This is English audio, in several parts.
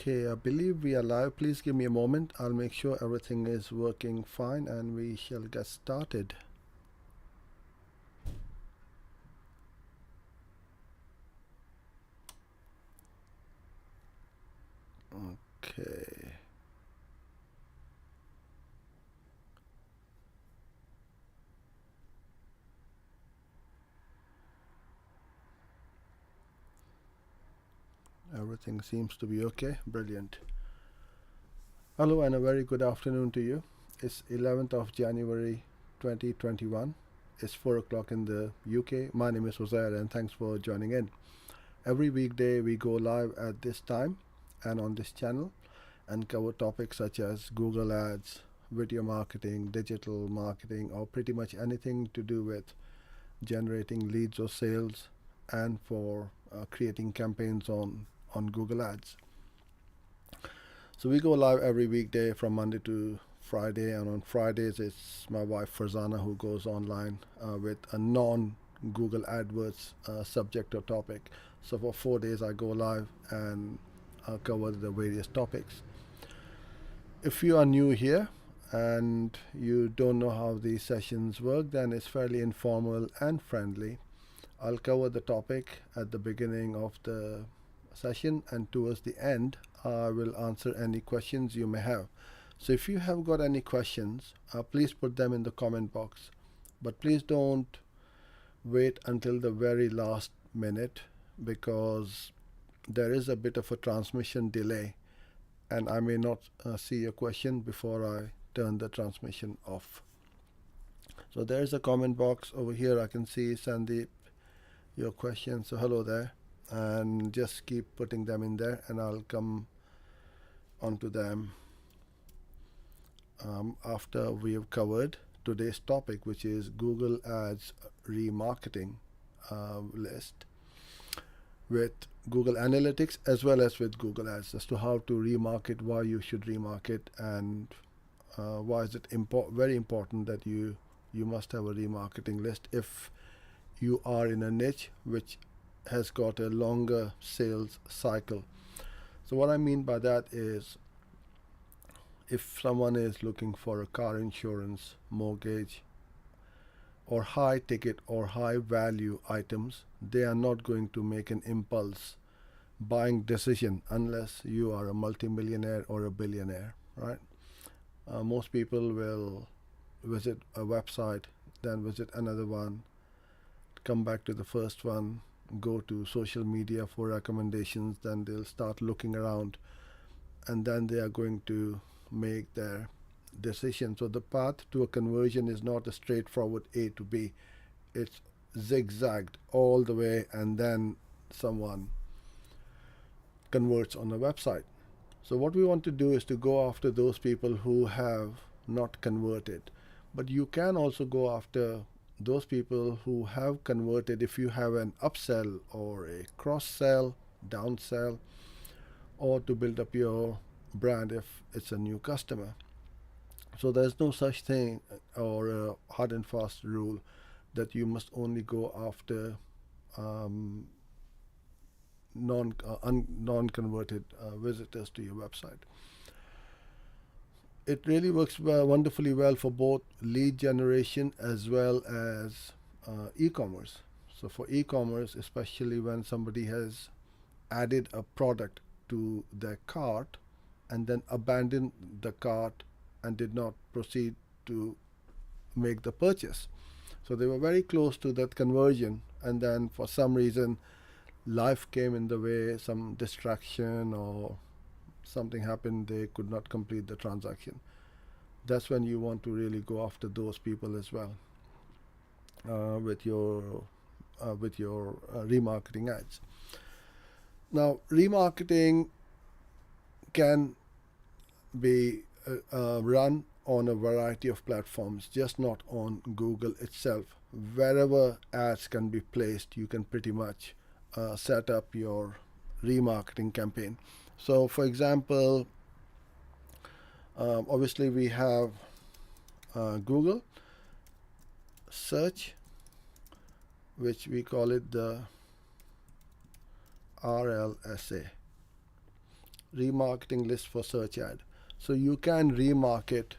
Okay, I believe we are live. Please give me a moment. I'll make sure everything is working fine and we shall get started. Okay. Everything seems to be okay. Brilliant. Hello and a very good afternoon to you. It's 11th of January 2021. It's 4 o'clock in the UK. My name is Uzair and thanks for joining in. Every weekday we go live at this time and on this channel and cover topics such as Google Ads, video marketing, digital marketing, or pretty much anything to do with generating leads or sales and for creating campaigns on Google Ads. So we go live every weekday from Monday to Friday, and on Fridays it's my wife Farzana who goes online with a non-Google AdWords subject or topic. So for 4 days I go live and cover the various topics. If you are new here and you don't know how these sessions work, then it's fairly informal and friendly. I'll cover the topic at the beginning of the session, and towards the end I will answer any questions you may have. So if you have got any questions, please put them in the comment box, but please don't wait until the very last minute, because there is a bit of a transmission delay and I may not see your question before I turn the transmission off. So there is a comment box over here. I can see Sandeep, your question. So hello there, and just keep putting them in there and I'll come onto them after we have covered today's topic, which is Google Ads remarketing list with Google Analytics as well as with Google Ads, as to how to remarket, why you should remarket, and why is it very important that you must have a remarketing list if you are in a niche which has got a longer sales cycle. So what I mean by that is, if someone is looking for a car insurance, mortgage, or high ticket or high value items, they are not going to make an impulse buying decision unless you are a multimillionaire or a billionaire, right? Most people will visit a website, then visit another one, come back to the first one, go to social media for recommendations, then they'll start looking around, and then they are going to make their decision. So the path to a conversion is not a straightforward A to B. It's zigzagged all the way, and then someone converts on a website. So what we want to do is to go after those people who have not converted. But you can also go after those people who have converted if you have an upsell or a cross-sell, downsell, or to build up your brand if it's a new customer. So there's no such thing or a hard and fast rule that you must only go after non-converted visitors to your website. It really works wonderfully well for both lead generation as well as e-commerce. So for e-commerce, especially when somebody has added a product to their cart and then abandoned the cart and did not proceed to make the purchase. So they were very close to that conversion, and then for some reason life came in the way, some distraction or something happened, they could not complete the transaction. That's when you want to really go after those people as well with your remarketing ads. Now, remarketing can be run on a variety of platforms, just not on Google itself. Wherever ads can be placed, you can pretty much set up your remarketing campaign. So for example, obviously we have Google search, which we call it the RLSA, remarketing list for search ad. So you can remarket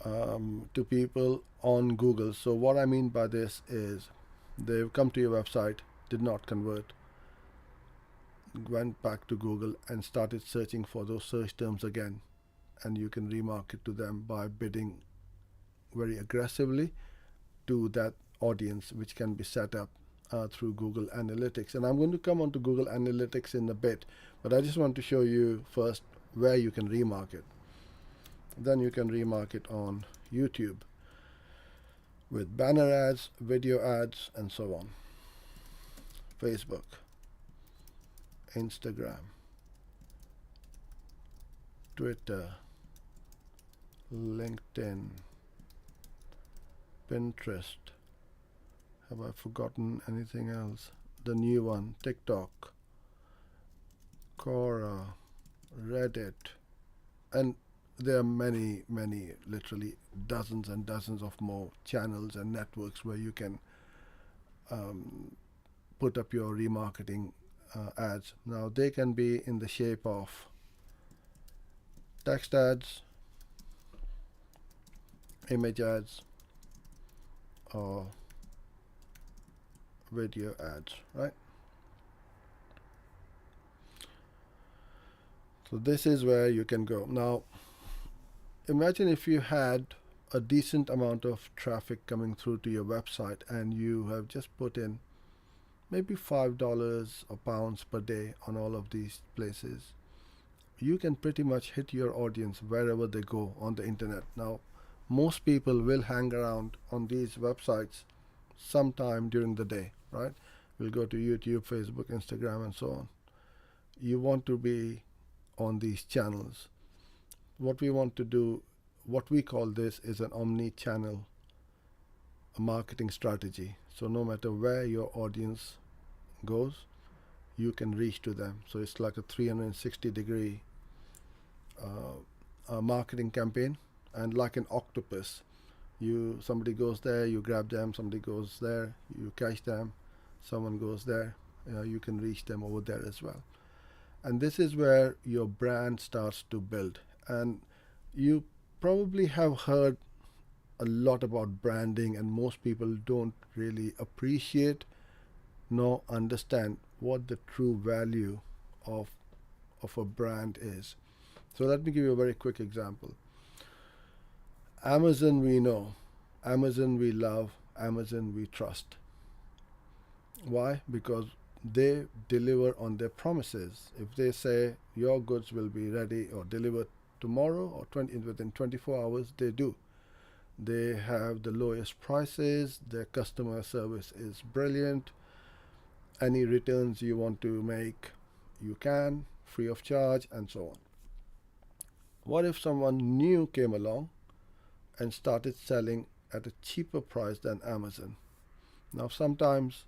to people on Google. So what I mean by this is they've come to your website, did not convert, went back to Google and started searching for those search terms again, and you can remarket to them by bidding very aggressively to that audience, which can be set up through Google Analytics. And I'm going to come on to Google Analytics in a bit, but I just want to show you first where you can remarket. Then you can remarket on YouTube with banner ads, video ads, and so on. Facebook, Instagram, Twitter, LinkedIn, Pinterest. Have I forgotten anything else? The new one, TikTok, Quora, Reddit, and there are many, literally dozens and dozens of more channels and networks where you can put up your remarketing ads. Now they can be in the shape of text ads, image ads, or video ads, right? So this is where you can go. Now imagine if you had a decent amount of traffic coming through to your website and you have just put in maybe $5 or pounds per day on all of these places. You can pretty much hit your audience wherever they go on the internet. Now most people will hang around on these websites sometime during the day, right? We'll go to YouTube, Facebook, Instagram, and so on. You want to be on these channels. What we want to do, what we call this, is an omni-channel marketing strategy. So no matter where your audience goes, you can reach to them. So it's like a 360-degree marketing campaign, and like an octopus. Somebody goes there, you grab them. Somebody goes there, you catch them. Someone goes there, you can reach them over there as well. And this is where your brand starts to build. And you probably have heard a lot about branding, and most people don't really appreciate nor understand what the true value of a brand is. So let me give you a very quick example. Amazon we know, Amazon we love, Amazon we trust. Why? Because they deliver on their promises. If they say your goods will be ready or delivered tomorrow or within 24 hours, they do. They have the lowest prices, their customer service is brilliant. Any returns you want to make, you can, free of charge, and so on. What if someone new came along and started selling at a cheaper price than Amazon? Now sometimes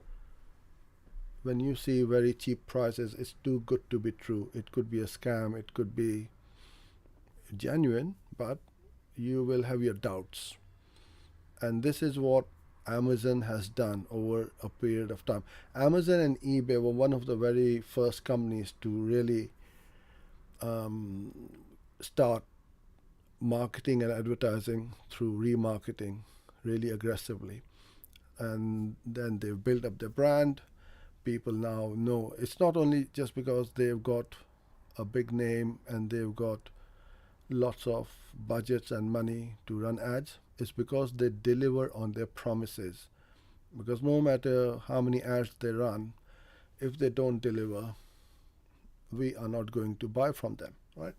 when you see very cheap prices, it's too good to be true. It could be a scam, it could be genuine, but you will have your doubts. And this is what Amazon has done over a period of time. Amazon and eBay were one of the very first companies to really start marketing and advertising through remarketing really aggressively. And then they've built up their brand. People now know it's not only just because they've got a big name and they've got lots of budgets and money to run ads. It's because they deliver on their promises. Because no matter how many ads they run, if they don't deliver, we are not going to buy from them, right?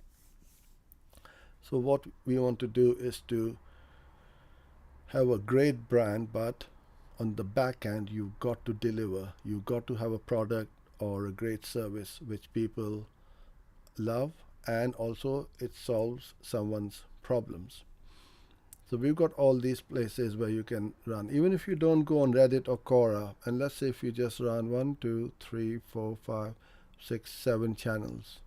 So what we want to do is to have a great brand, but on the back end, you've got to deliver. You've got to have a product or a great service which people love, and also it solves someone's problems. So we've got all these places where you can run. Even if you don't go on Reddit or Quora, and let's say if you just run 1, 2, 3, 4, 5, 6, 7 channels.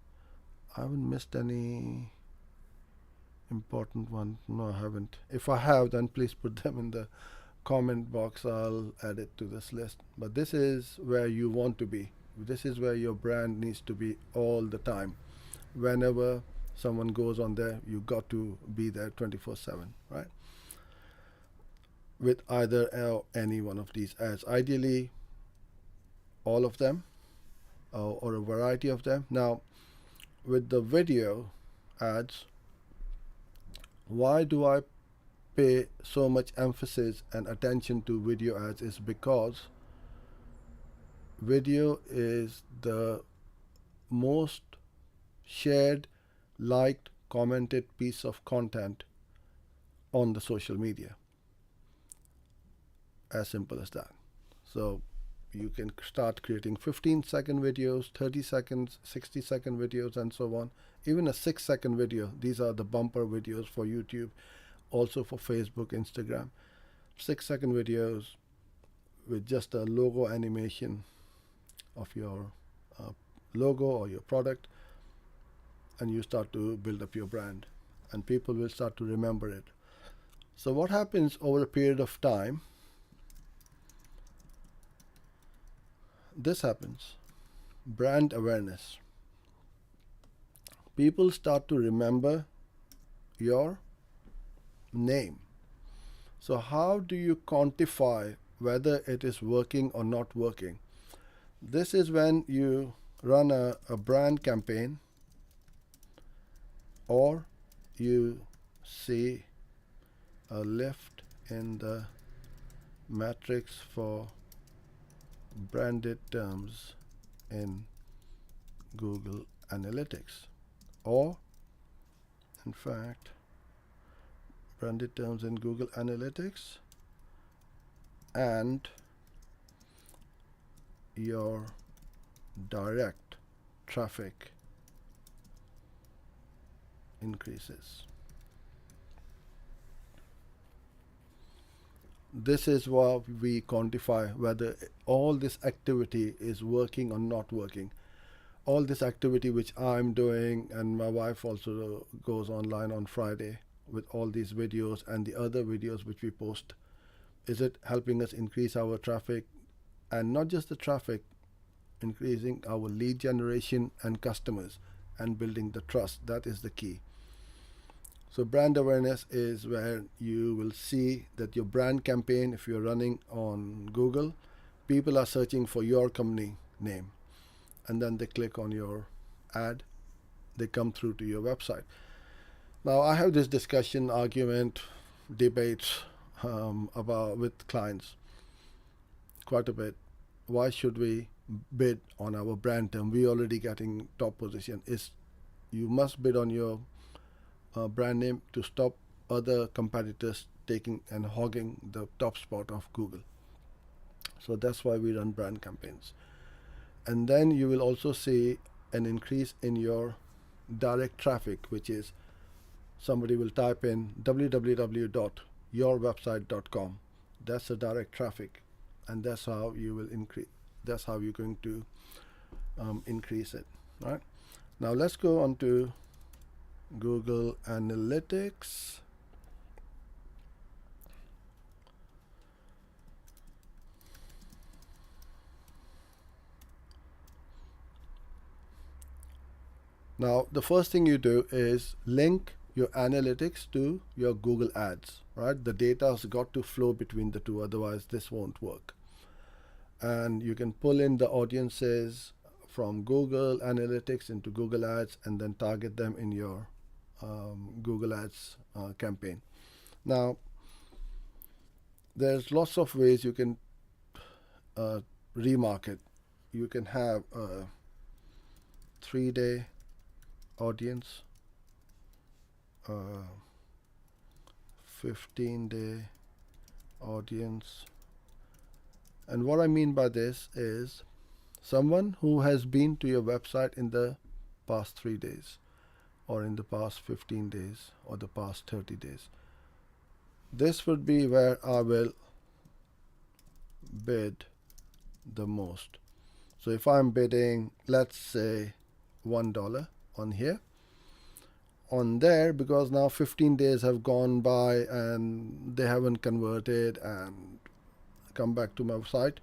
I haven't missed any important one. No, I haven't. If I have, then please put them in the comment box. I'll add it to this list. But this is where you want to be This is where your brand needs to be all the time. Whenever someone goes on there, you got to be there 24/7, right? With either or any one of these ads. Ideally, all of them, or a variety of them. Now, with the video ads, why do I pay so much emphasis and attention to video ads is because video is the most shared, liked, commented piece of content on the social media. As simple as that. So you can start creating 15-second videos, 30 seconds, 60-second videos, and so on. Even a 6-second video. These are the bumper videos for YouTube, also for Facebook, Instagram. 6-second videos with just a logo animation of your logo or your product, and you start to build up your brand, and people will start to remember it. So what happens over a period of time? This happens. Brand awareness. People start to remember your name. So how do you quantify whether it is working or not working? This is when you run a brand campaign, or you see a lift in the metrics for branded terms in Google Analytics, or in fact branded terms in Google Analytics, and your direct traffic increases. This is what we quantify whether all this activity is working or not working. All this activity which I'm doing, and my wife also goes online on Friday with all these videos and the other videos which we post, is it helping us increase our traffic? And not just the traffic, increasing our lead generation and customers and building the trust. That is the key. So brand awareness is where you will see that your brand campaign, if you're running on Google, people are searching for your company name, and then they click on your ad, they come through to your website. Now I have this discussion, argument, debates with clients quite a bit. Why should we bid on our brand term? We already getting top position. You must bid on your brand name to stop other competitors taking and hogging the top spot of Google. So that's why we run brand campaigns. And then you will also see an increase in your direct traffic, which is somebody will type in www.yourwebsite.com. That's the direct traffic, and that's how you will increase. That's how you're going to increase it. Right now, let's go on to Google Analytics. Now, the first thing you do is link your analytics to your Google Ads, right? The data has got to flow between the two, otherwise this won't work. And you can pull in the audiences from Google Analytics into Google Ads and then target them in your Google Ads campaign. Now, there's lots of ways you can remarket. You can have a 3-day audience, 15-day audience. And what I mean by this is someone who has been to your website in the past 3 days, or in the past 15 days, or the past 30 days. This would be where I will bid the most. So if I'm bidding, let's say $1 on here, on there, because now 15 days have gone by and they haven't converted and come back to my site,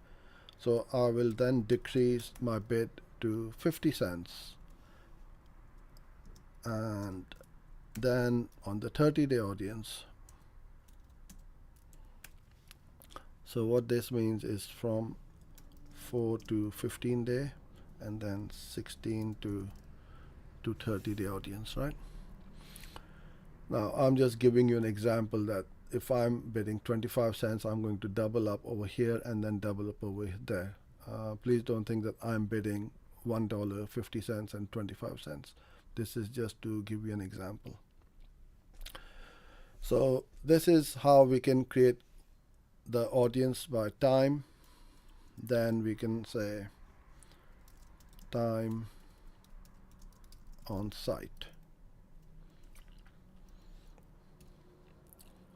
So I will then decrease my bid to 50 cents, and then on the 30-day audience. So what this means is from 4 to 15 day, and then 16 to 30-day audience, right? Now I'm just giving you an example that if I'm bidding 25 cents, I'm going to double up over here and then double up over there. Please don't think that I'm bidding $1, 50 cents, and 25 cents. This is just to give you an example. So this is how we can create the audience by time. Then we can say time on site.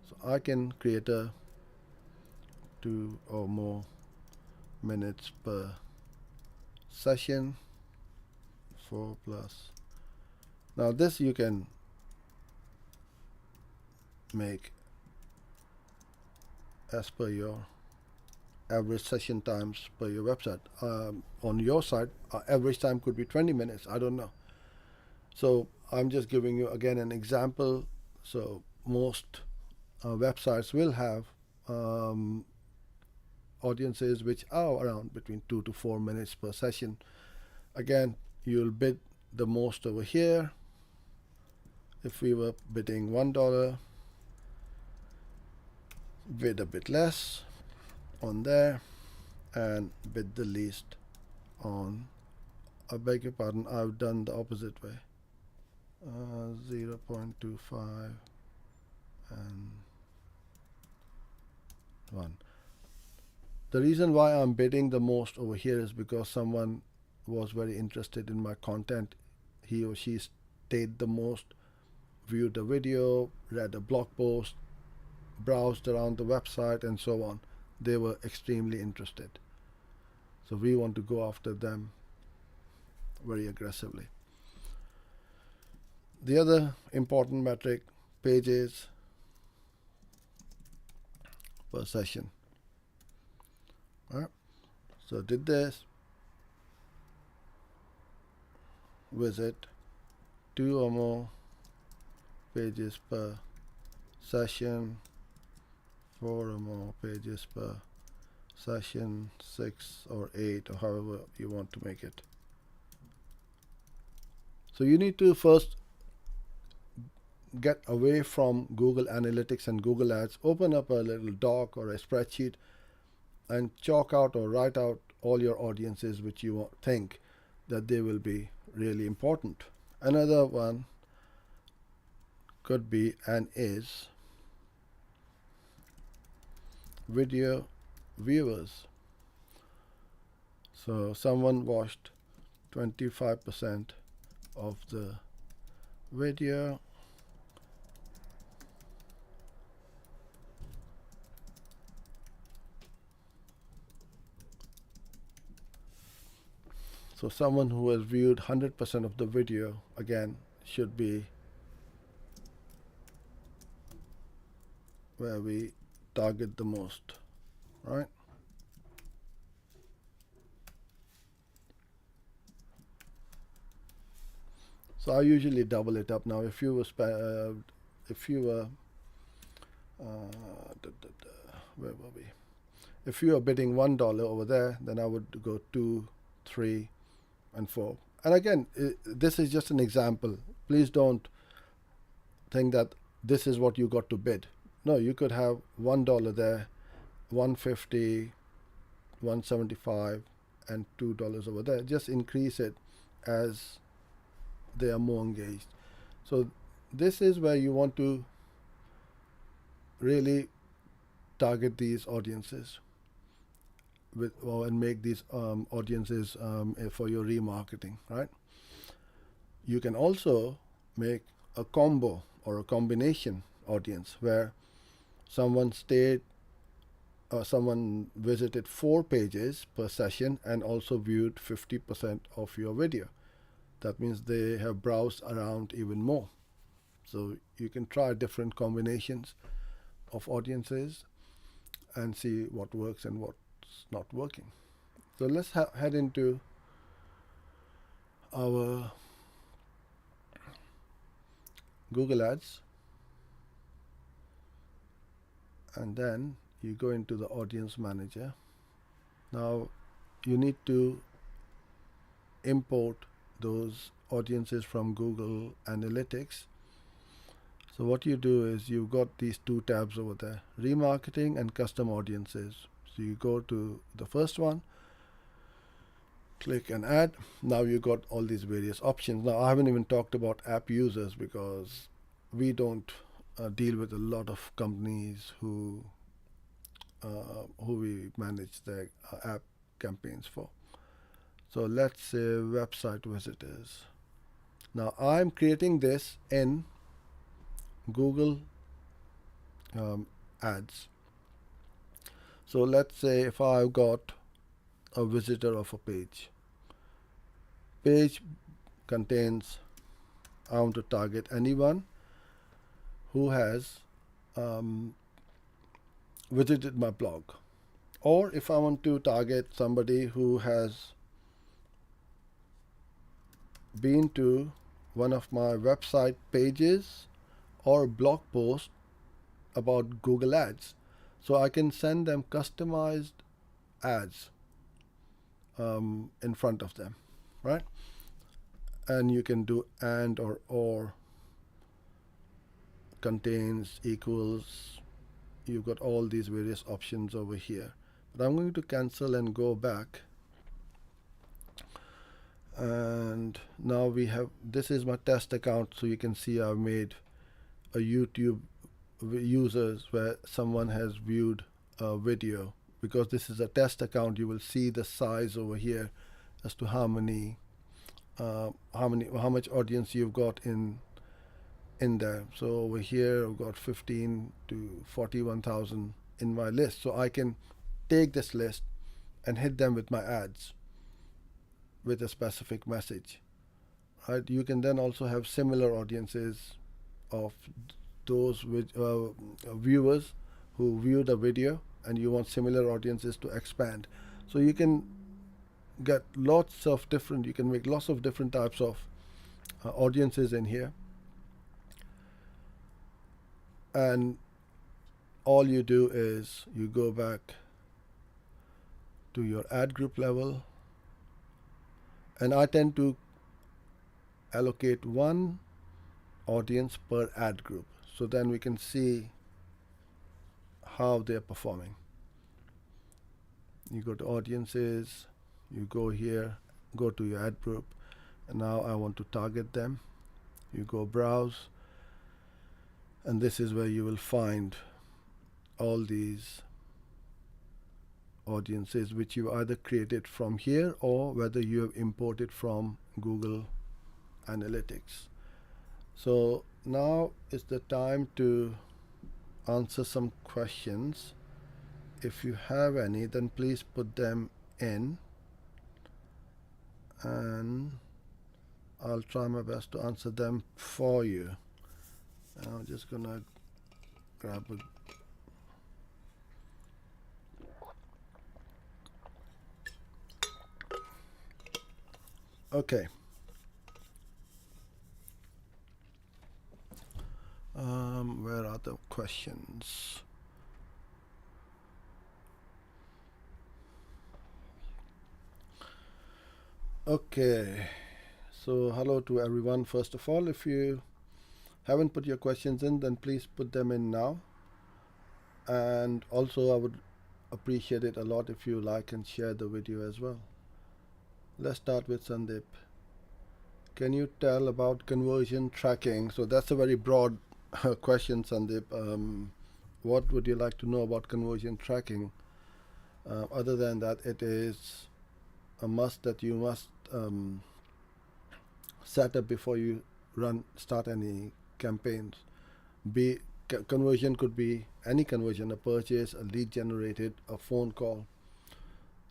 So I can create a 2 or more minutes per session, 4 plus. Now this you can make as per your average session times per your website. On your site, average time could be 20 minutes. I don't know. So I'm just giving you again an example. So most websites will have audiences which are around between 2 to 4 minutes per session. Again, you'll bid the most over here. If we were bidding $1, bid a bit less on there, and bid the least on, I beg your pardon, I've done the opposite way, 0.25 and 1. The reason why I'm bidding the most over here is because someone was very interested in my content. He or she stayed the most, viewed the video, read a blog post, browsed around the website, and so on. They were extremely interested. So we want to go after them very aggressively. The other important metric, pages per session. All right. So did this, visit 2 or more pages per session, 4 or more pages per session, 6 or 8, or however you want to make it. So you need to first get away from Google Analytics and Google Ads, open up a little doc or a spreadsheet, and chalk out or write out all your audiences which you think that they will be really important. Another one could be and is video viewers. So someone watched 25% of the video. So someone who has viewed 100% of the video, again, should be where we target the most, right? So I usually double it up. Now, if you were where were we? If you are bidding $1 over there, then I would go 2, 3, and 4. And again, this is just an example. Please don't think that this is what you got to bid. No, you could have $1 there, $1.50, $1.75, and $2 over there. Just increase it as they are more engaged. So this is where you want to really target these audiences and make these audiences for your remarketing, right? You can also make a combo or a combination audience where someone visited 4 pages per session and also viewed 50% of your video. That means they have browsed around even more. So you can try different combinations of audiences and see what works and what's not working. So let's head into our Google Ads, and then you go into the audience manager. Now you need to import those audiences from Google Analytics. So what you do is you've got these two tabs over there, remarketing and custom audiences. So you go to the first one, click and add. Now you got all these various options. Now I haven't even talked about app users because we don't deal with a lot of companies who we manage their app campaigns for. So let's say website visitors. Now I'm creating this in Google Ads. So let's say if I've got a visitor of a page. Page contains, I want to target anyone who has visited my blog. Or if I want to target somebody who has been to one of my website pages or blog post about Google Ads. So I can send them customized ads in front of them, right? And you can do and or contains, equals. You've got all these various options over here. But I'm going to cancel and go back. And now we have, this is my test account, so you can see I've made a YouTube users where someone has viewed a video. Because this is a test account, you will see the size over here as to how much audience you've got in there. So over here I've got 15 to 41,000 in my list. So I can take this list and hit them with my ads with a specific message. Right? You can then also have similar audiences of those with viewers who viewed a video, and you want similar audiences to expand. So you can get lots of different, you can make lots of different types of audiences in here. And all you do is you go back to your ad group level, and I tend to allocate one audience per ad group, so then we can see how they're performing. You go to audiences, you go here, go to your ad group, and now I want to target them. You go browse, and this is where you will find all these audiences which you either created from here or whether you have imported from Google Analytics. So now is the time to answer some questions. If you have any, then please put them in, and I'll try my best to answer them for you. I'm just gonna grab a okay. Where are the questions? Okay, so hello to everyone. First of all, if you haven't put your questions in, then please put them in now. And also I would appreciate it a lot if you like and share the video as well. Let's start with Sandeep. Can you tell about conversion tracking? So that's a very broad question, Sandeep. What would you like to know about conversion tracking? Other than that, it is a must that you must set up before you start any campaigns. Conversion could be any conversion, a purchase, a lead generated, a phone call.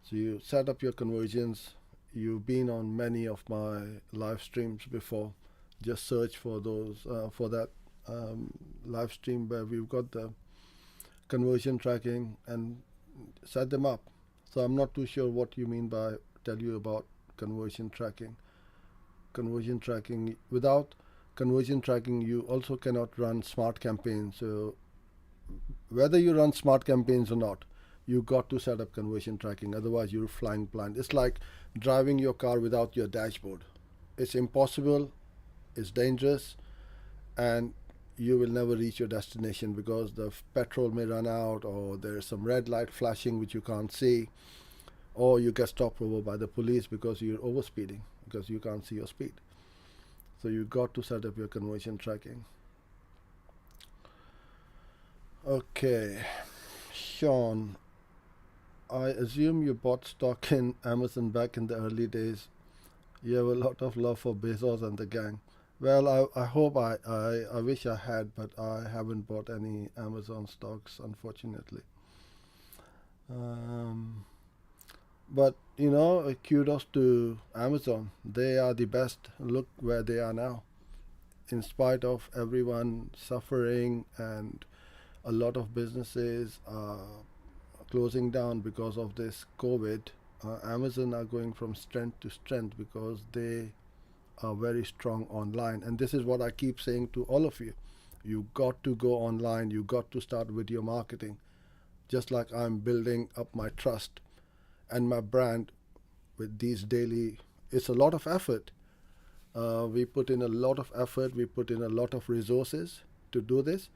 So you set up your conversions. You've been on many of my live streams before. Just search for those for that live stream where we've got the conversion tracking, and set them up. So I'm not too sure what you mean by tell you about conversion tracking. Conversion tracking, without conversion tracking, you also cannot run smart campaigns. So whether you run smart campaigns or not, you got to set up conversion tracking. Otherwise, you're flying blind. It's like driving your car without your dashboard. It's impossible. It's dangerous, and you will never reach your destination because the petrol may run out, or there's some red light flashing which you can't see, or you get stopped over by the police because you're overspeeding because you can't see your speed. So you got to set up your conversion tracking. Okay, Sean, I assume you bought stock in Amazon back in the early days. You have a lot of love for Bezos and the gang. Well, I hope I wish I had, but I haven't bought any Amazon stocks, unfortunately. Um, but kudos to Amazon. They are the best. Look where they are now. In spite of everyone suffering and a lot of businesses closing down because of this COVID, Amazon are going from strength to strength because they are very strong online. And this is what I keep saying to all of you. You got to go online. You got to start video marketing. Just like I'm building up my trust and my brand with these daily, it's a lot of effort. We put in a lot of effort. We put in a lot of resources to do this.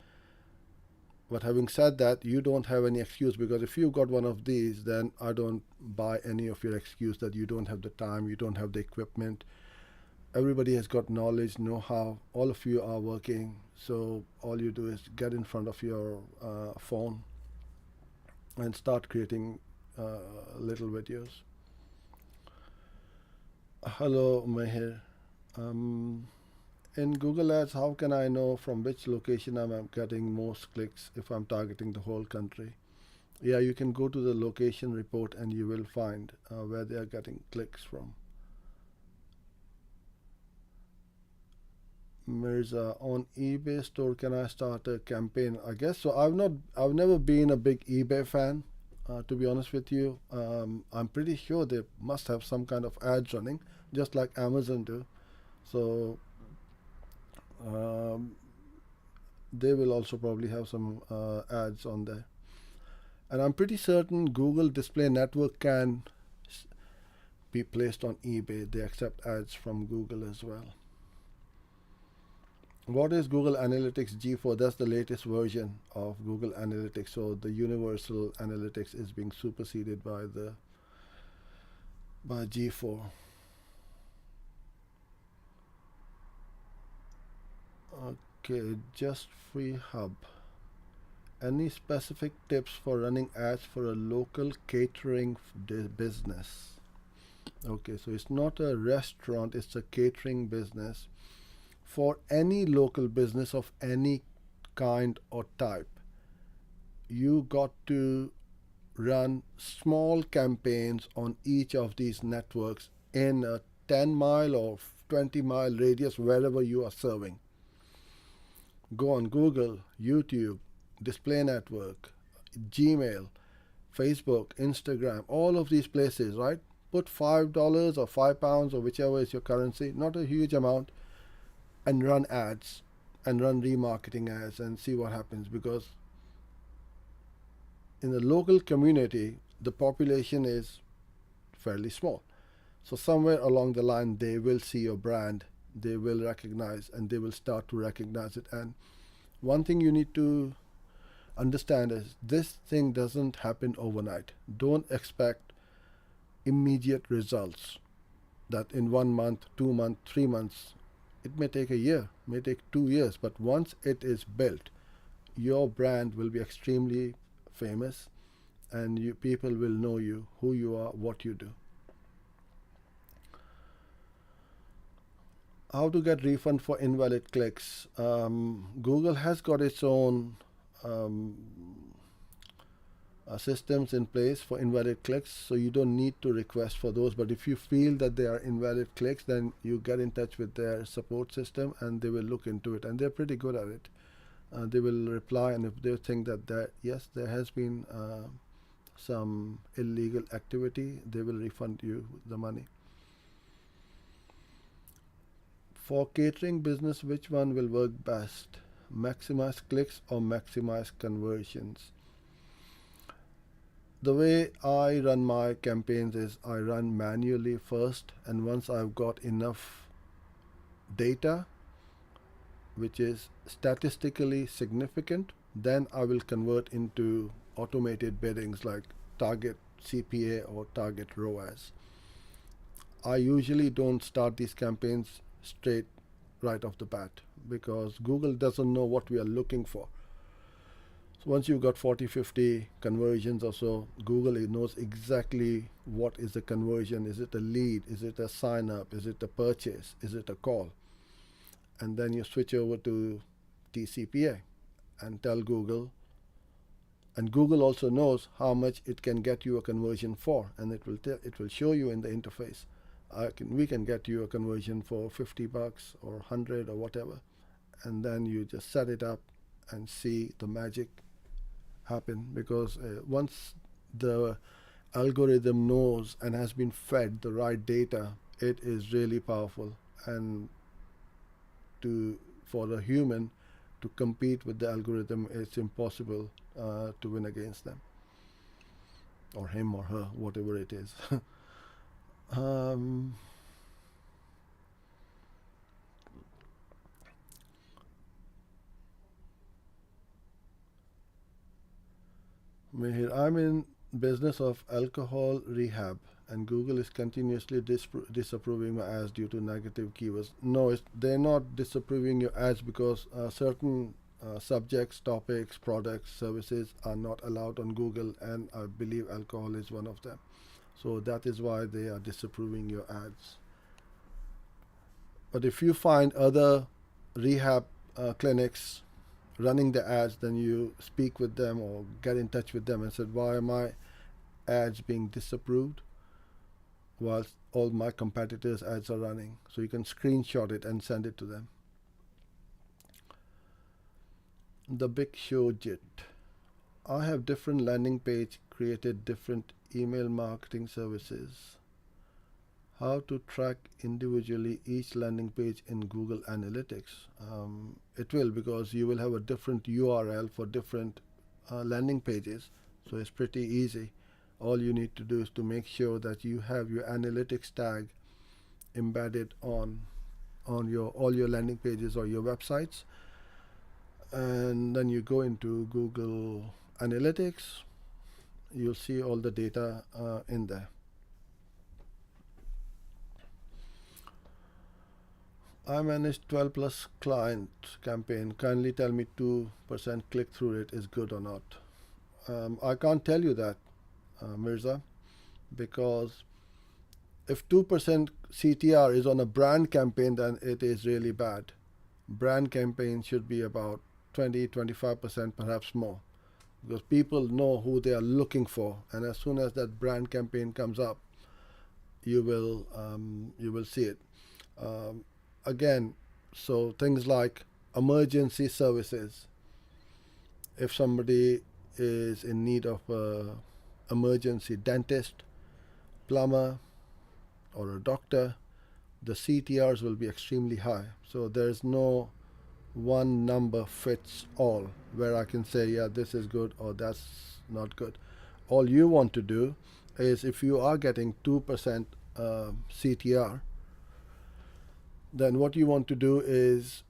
But having said that, you don't have any excuse, because if you got one of these, then I don't buy any of your excuse that you don't have the time, you don't have the equipment. Everybody has got knowledge, know-how. All of you are working, so all you do is get in front of your phone and start creating little videos. Hello, Meher. In Google Ads, how can I know from which location I'm getting most clicks if I'm targeting the whole country? Yeah, you can go to the location report and you will find where they are getting clicks from. Mirza, on eBay store, can I start a campaign? I guess so. I've never been a big eBay fan, to be honest with you. I'm pretty sure they must have some kind of ads running, just like Amazon do. So um, they will also probably have some ads on there. And I'm pretty certain Google Display Network can be placed on eBay. They accept ads from Google as well. What is Google Analytics G4? That's the latest version of Google Analytics. So the universal analytics is being superseded by G4. Okay, Just Free Hub. Any specific tips for running ads for a local catering business? Okay, so it's not a restaurant, it's a catering business. For any local business of any kind or type, you got to run small campaigns on each of these networks in a 10-mile or 20-mile radius wherever you are serving. Go on Google, YouTube, Display Network, Gmail, Facebook, Instagram, all of these places, right? Put $5 or £5 or whichever is your currency, not a huge amount, and run ads and run remarketing ads and see what happens, because in the local community the population is fairly small. So somewhere along the line they will see your brand, they will recognize, and they will start to recognize it. And one thing you need to understand is this thing doesn't happen overnight. Don't expect immediate results that in 1 month, 2 months, 3 months. It may take a year, may take 2 years, but once it is built, your brand will be extremely famous, and people will know you, who you are, what you do. How to get refund for invalid clicks? Google has got its own systems in place for invalid clicks, so you don't need to request for those. But if you feel that they are invalid clicks, then you get in touch with their support system and they will look into it, and they're pretty good at it. They will reply, and if they think that yes, there has been some illegal activity, they will refund you the money. For catering business, which one will work best? Maximize clicks or maximize conversions? The way I run my campaigns is I run manually first, and once I've got enough data which is statistically significant, then I will convert into automated biddings like target CPA or target ROAS. I usually don't start these campaigns straight right off the bat because Google doesn't know what we are looking for. So once you've got 40, 50 conversions or so, Google knows exactly what is the conversion. Is it a lead? Is it a sign up? Is it a purchase? Is it a call? And then you switch over to TCPA and tell Google. And Google also knows how much it can get you a conversion for, and it will show you in the interface. We can get you a conversion for $50 or 100 or whatever, and then you just set it up and see the magic happen. Because once the algorithm knows and has been fed the right data, it is really powerful. And for the human to compete with the algorithm, it's impossible to win against them, or him or her, whatever it is. Mihir, I'm in business of alcohol rehab, and Google is continuously disapproving my ads due to negative keywords. No, they're not disapproving your ads because certain subjects, topics, products, services are not allowed on Google, and I believe alcohol is one of them. So that is why they are disapproving your ads. But if you find other rehab clinics running the ads, then you speak with them or get in touch with them and said, why are my ads being disapproved whilst all my competitors' ads are running? So you can screenshot it and send it to them. The Big Show Jit. I have different landing page created different email marketing services. How to track individually each landing page in Google Analytics? It will, because you will have a different URL for different landing pages. So it's pretty easy. All you need to do is to make sure that you have your analytics tag embedded on all your landing pages or your websites. And then you go into Google Analytics. You'll see all the data in there. I managed 12 plus client campaign. Kindly tell me 2% click-through rate is good or not. I can't tell you that, Mirza, because if 2% CTR is on a brand campaign, then it is really bad. Brand campaign should be about 20-25%, perhaps more, because people know who they are looking for, and as soon as that brand campaign comes up, you will see it. Again, so things like emergency services. If somebody is in need of a emergency dentist, plumber, or a doctor, the CTRs will be extremely high. So there's no one number fits all where I can say, yeah, this is good or that's not good. All you want to do is, if you are getting 2% CTR, then what you want to do is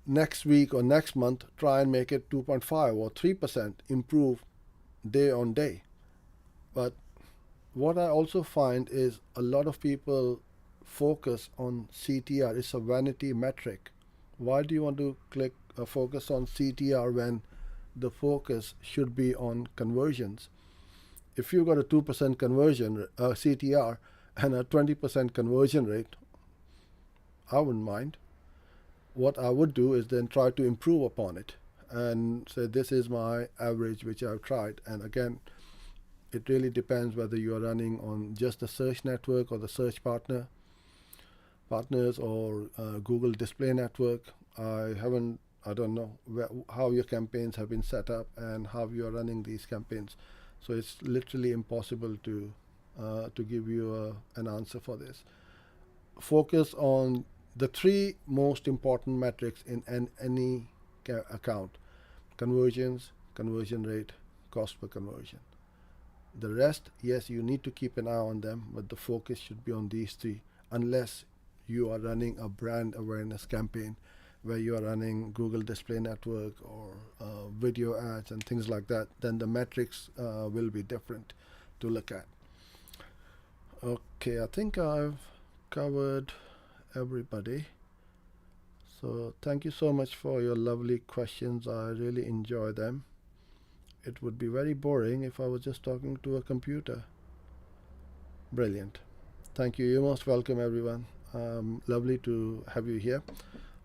next week or next month try and make it 2.5 or 3%, improve day on day. But what I also find is a lot of people focus on CTR. It's a vanity metric. Why do you want to focus on CTR when the focus should be on conversions? If you've got a 2% conversion CTR and a 20% conversion rate, I wouldn't mind. What I would do is then try to improve upon it and say, this is my average which I've tried. And again, it really depends whether you are running on just the search network or the search partners or Google Display Network. I don't know how your campaigns have been set up and how you are running these campaigns. So it's literally impossible to give you an answer for this. Focus on the three most important metrics in any account: conversions, conversion rate, cost per conversion. The rest, yes, you need to keep an eye on them, but the focus should be on these three, unless you are running a brand awareness campaign where you are running Google Display Network or video ads and things like that. Then the metrics will be different to look at. Okay, I think I've covered everybody. So thank you so much for your lovely questions. I really enjoy them. It would be very boring if I was just talking to a computer. Brilliant. Thank you. You're most welcome, everyone. Lovely to have you here.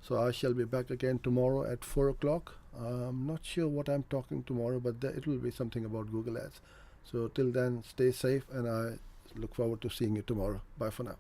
So I shall be back again tomorrow at 4 o'clock. I'm not sure what I'm talking tomorrow, but it will be something about Google Ads. So till then, stay safe, and I look forward to seeing you tomorrow. Bye for now.